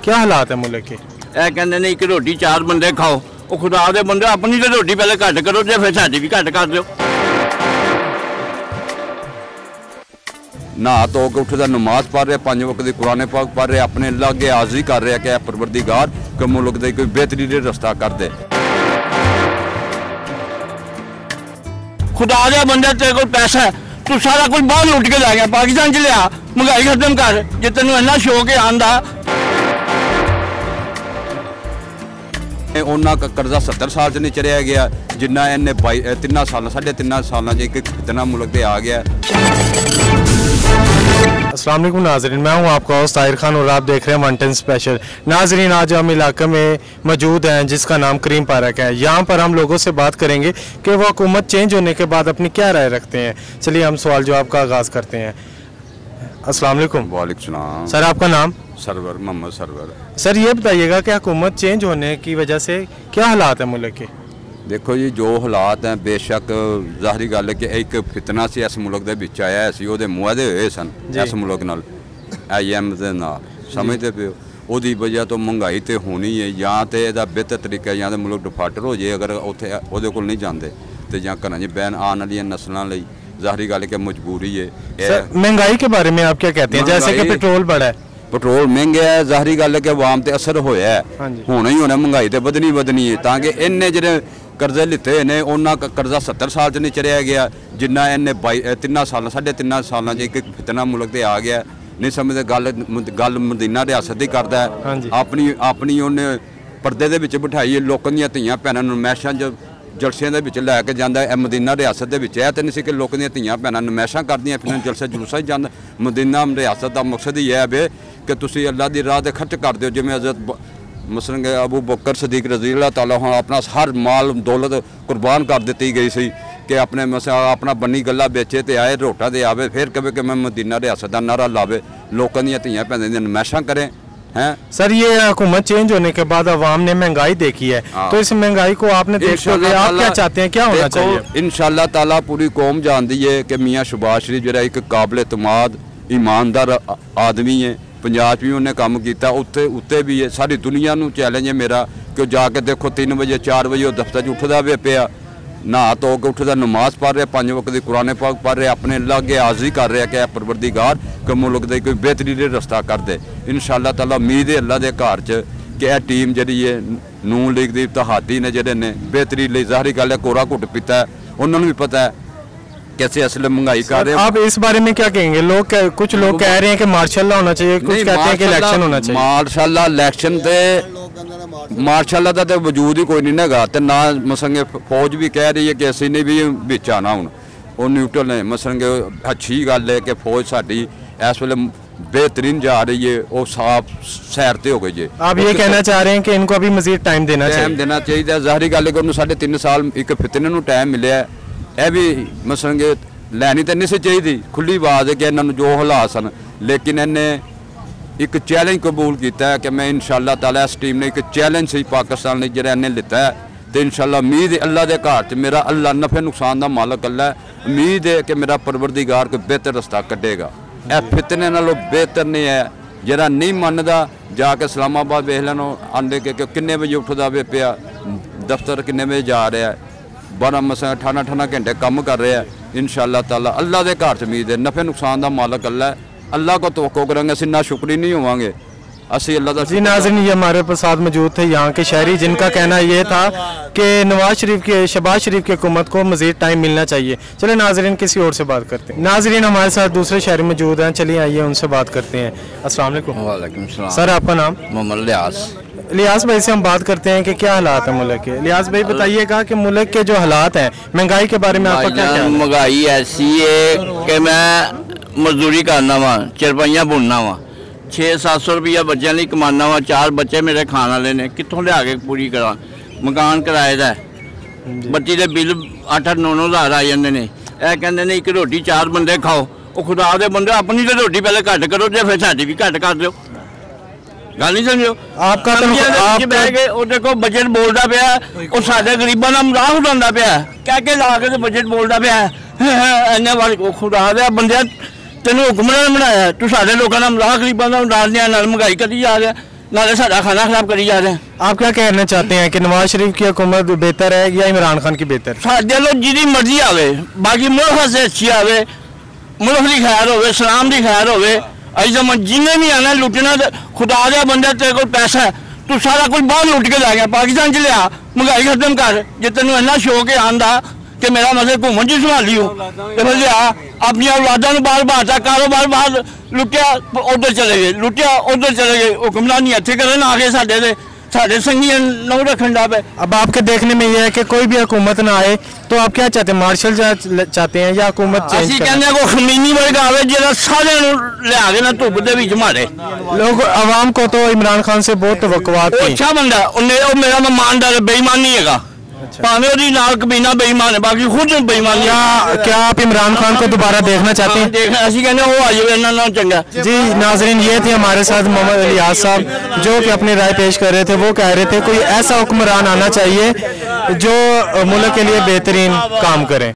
क्या हालात है मुल्क के? कहते ने एक रोटी 4 बंदे खाओ, वो खुदा दे बंदे अपनी तो रोटी पहले घट करो, जो फिर साडी भी घट कर दो। नहा धो के उठदा नमाज पढ़ रहे, 5 वक्त की कुरान पाक पढ़ रहे, अपने अल्लाह अगे हाज़री कर रहे कि परवरदिगार कि मुल्क दे कोई बेहतरीन रास्ता कर दे। खुदा दे बंदे तेरे को पैसा है, तू सारा कुछ बाहर लुट के ला गया, पाकिस्तान च लिया, महंगाई खत्म कर, जे तेन इन्ना शौक है आंदा। उन्ना कर्जा 70 साल च नहीं चढ़िया गया जिन्ना इन्हें 3 साल 3.5 साल एक इतना मुल्क पे आ गया। अस्सलाम वालेकुम नाज़रीन, मैं हूं आपका होस्ट ताहिर खान और आप देख रहे हैं 110 स्पेशल। नाज़रीन, आज हम इलाके में मौजूद हैं जिसका नाम करीम पार्क है। यहाँ पर हम लोगों से बात करेंगे कि वो हुकूमत चेंज होने के बाद अपनी क्या राय रखते हैं। चलिए हम सवाल जवाब का आगाज़ करते हैं। अस्सलाम वालेकुम। वालेकुम सलाम। सर आपका नाम? Server, Mohammad server. सर ये बताइएगा कि हुकूमत चेंज होने की वजह से क्या हालात है मुल्क के? देखो जी, जो हालात हैं बेशक ज़ाहरी गल है कि एक फितना से इस मुल्क के विच आया सी, वो मुआदे हुए सन इस मुल्क नाल IM दे नाल, समझते पे हो। ਉਹਦੀ वजह तो महंगाई तो होनी है, या तो यदा बेहतर तरीका या तो मुल्क डिफाल्टर हो जाए अगर उत्थे ਉਹਦੇ ਕੋਲ नहीं जाते तो ਜਾਂ ਘਰਾਂ 'ਚ बैन आने वाली नस्लों ਲਈ ज़ाहरी गल कि मजबूरी है। महंगाई के बारे में आप क्या कहते हैं? जैसे कि पेट्रोल बढ़ा है, पेट्रोल महंगा है, ज़ाहरी गल है कि आवाम ते असर होया है, होना ही होना, महंगाई तो ਵਧਣੀ है ताकि इन्हें जो कर्जे लिते ने उन्ना कर्जा 70 साल च नहीं चढ़िया गया जिन्ना इन्हें 3 साल 3.5 साल एक फितना मुल्क ते आ गया। नहीं समझते गल मदीना रियासत ही करता है, अपनी उन्हें पर्दे दे विच बिठाई लोगों दी धीआं भैणां नमैशां जलसियां दे विच लैके जांदा है। मदीना रियासत दे विच है तो नहीं सी कि लोगों दी धीआं भैणां नमैशां करदियां फिर जलसे जुलूसा ही जांदा। मदीना रियासत का मकसद ही है वे कि तुसीं अल्लाह दी राह ते खर्च कर दिओ, जिवें हज़रत मसलन अबू बकर सदीक रज़ी अल्लाह तआला अन्हु अपना हर माल दौलत कुर्बान कर दी गई सी कि अपने अपना बनी गला बेचे तो आए रोटा दे आवे, फिर कहे कि मैं मदीना रियासत का नारा लावे, लोगों दी धीआं भैणां दी नमैशां करें हैं। सर ये हुकूमत चेंज होने के बाद अवाम ने महंगाई देखी है, तो इस महंगाई को आपने देखते हुए आप क्या चाहते हैं, क्या होना चाहिए? इंशाअल्लाह ताला पूरी कौम जानती है कि मियाँ शहबाज शरीफ जो एक काबिल एतमाद ईमानदार आदमी है। पंजाब भी उन्हें काम किया, उत्ते उत्ते भी है, सारी दुनिया को चैलेंज है मेरा कि जाके देखो 3 बजे 4 बजे वो दफ्तर उठता वे पिया, नहा धो के उठदा नमाज पढ़ रहे, 5 वक्त की कुरान पाक पढ़ रहे, अपने अल्लाह अगे हाज़री कर रहे कि परवरदिगार कि मुल्क दे कोई बेहतरीन रास्ता कर दे। इंशाअल्लाह ताला उम्मीद है अल्लाह के घर च कि यह टीम जी है नून लीग की इत्तेहादी ने जोड़े ने बेहतरीन ज़ाहरी गल है कोरा घुट पीता है, उन्होंने भी पता है कैसे असले महंगाई कर रहे हैं। आप इस बारे में क्या कहेंगे? कुछ लोग कह रहे हैं कि मार्शल होना चाहिए, कुछ कहते हैं कि इलेक्शन होना चाहिए। मार्शल इलेक्शन ते मार्शल का तो वजूद ही कोई नहीं है, ना मसंगे फौज भी कह रही है कि असी ने भी बिच आना हूँ, वो न्यूट्रल ने मसंगे अच्छी गल है कि फौज साड़ी इस वे बेहतरीन जा रही है, वो साफ सैर ते हो गई है। आप ये कहना चाह रहे हैं कि इनको अभी मजीद टाइम देना चाहिए? ज़ाहरी गल है कि उन्होंने 3.5 साल एक फितने को टाइम मिले, यह भी मसलन कि लैनी तो नहीं सी चाहिए, खुली आवाज़ है कि इन्होंने जो हालात सन, लेकिन इन्हें एक चैलेंज कबूल किया है कि मैं इंशाअल्लाह ताला इस टीम ने एक चैलेंज से पाकिस्तान ने जो इन्हें लिता है, तो इंशाअल्लाह उम्मीद है अल्लाह के घर च मेरा अल्लाह नफे नुकसान का मालक अल्लाह है, उम्मीद है कि मेरा परवरदिगार कोई बेहतर रास्ता कढ़ेगा। यह फितने नालों बेहतर नहीं है, जरा नहीं मनता जाके इस्लामाबाद वेख लैन आंदे कि किन्ने बजे उठदा वे पिया, दफ्तर किन्ने बजे जा रहा है, 12 मसा 18 घंटे काम कर रहे हैं। इंशाअल्लाह ताला अल्लाह के घर च उम्मीद है, नफे नुकसान का मालक अल्लाह है, अल्लाह को तवक्को करेंगे, असं ना शुक्री नहीं होवांगे, असी अल्लाह का। जी नाज़रीन, ये हमारे साथ मौजूद थे यहाँ के शहरी जिनका कहना ये था कि शहबाज शरीफ की हुकूमत को मज़ीद टाइम मिलना चाहिए। चलिए नाज़रीन किसी और से बात करते हैं। नाज़रीन हमारे साथ दूसरे शहरी मौजूद हैं, चलिए आइए उनसे बात करते हैं। अस्सलाम वालेकुम। वालेकुम सलाम। सर आपका नाम? मोहम्मद लियास। लियास भाई से हम बात करते हैं कि क्या हालात है मुल्क के। लियास भाई बताइएगा कि मुल्क के जो हालात हैं, महंगाई के बारे में आपका क्या कहना है? महंगाई ऐसी है कि मैं मजदूरी करना वा, चरपाइयाँ बुनना वा, 600-700 रुपया बच्चों लिए कमाना वा, 4 बच्चे मेरे खाने वाले ने, कितों लिया के पूरी करा? मकान किराए का बच्ची के बिल 8-9 हज़ार आ जाते हैं। यह कहते ने एक रोटी 4 बंदे खाओ, वो खुदा दे बंदे अपनी तो रोटी पहले घट करो, जो फिर साडी भी घट कर दो। गल नहीं समझो आपका तो बह गए वो देखो बजट बोलता पाया, साढ़े गरीबों का मजाक उड़ाता पाया, कह के ला के बजट बोलता पाया। इन्ने वाले खुदा दे बंदे तेन हुक्मरान बनाया, तू साढ़े लोगों का मजाक गरीबों का उड़ा दिया, महंगाई करी जा रहा। नाले साडा खाना खराब करी जा रहे हैं। आप क्या कहना चाहते हैं कि नवाज शरीफ की हुकूमत बेहतर है या इमरान खान की बेहतर? साडे लो जिहदी मर्जी आवे, बाकी मुल्क से अच्छी आवे, मुल्क की खैर होवे, सलाम की खैर होवे। अज जमन जिन्हें भी आना लुटना, खुदा दे बंदे तेरे को पैसा है, तू सारा कुछ बाहर लुट के लै गया, पाकिस्तान च लिया, महंगाई खत्म कर। जे तेन इन्ना शौक है आंदा कि मेरा मतलब घूमन च संभाली हो, तो फिर लिया अपनी औलादा बाहर बाहरता, कारोबार बाहर लुटिया, उधर चले गए, लुटिया उधर चले गए। हुक्मरानी इत्थे करन आ गए, साढ़े संगी नौ रखन डा पे। अब आपके देखने में यह है कि कोई भी हुकूमत ना आए तो आप क्या चाहते हैं, मार्शल चाहते हैं या हुकूमत चेंज? ਅਸੀਂ ਕਹਿੰਦੇ ਆ ਕੋਈ ਖਮੀਨੀ ਵਰਗਾ ਆਵੇ ਜਿਹੜਾ ਸਾਰਿਆਂ ਨੂੰ ਲਿਆ ਕੇ ਨਾ ਧੁੱਪ ਦੇ ਵਿੱਚ ਮਾਰੇ। लोग आवाम को तो इमरान खान से बहुत तवक्कुआत ਉਹ थी। ਅੱਛਾ ਬੰਦਾ, ਉਹ ਮੇਰਾ ਮਹਿਮਾਨਦਾਰ ਬੇਈਮਾਨ ਨਹੀਂ ਹੈਗਾ, ਭਾਵੇਂ ਉਹਦੀ ਨਾਲ ਕਬੀਨਾ ਬੇਈਮਾਨ ਹੈ, ਬਾਕੀ ਖੁਦ ਬੇਈਮਾਨ ਨਹੀਂ। क्या आप इमरान खान को दोबारा देखना चाहते हैं? देखना, ਅਸੀਂ ਕਹਿੰਦੇ ਉਹ ਆ ਜਾਵੇ ਇਹਨਾਂ ਨਾਲ चंगा। जी नाजरीन, ये थे हमारे साथ मोहम्मद इलियास साहब जो कि अपनी राय पेश कर रहे थे। वो कह रहे थे कोई ऐसा हुक्मरान आना चाहिए जो मुल्क के लिए बेहतरीन काम करे।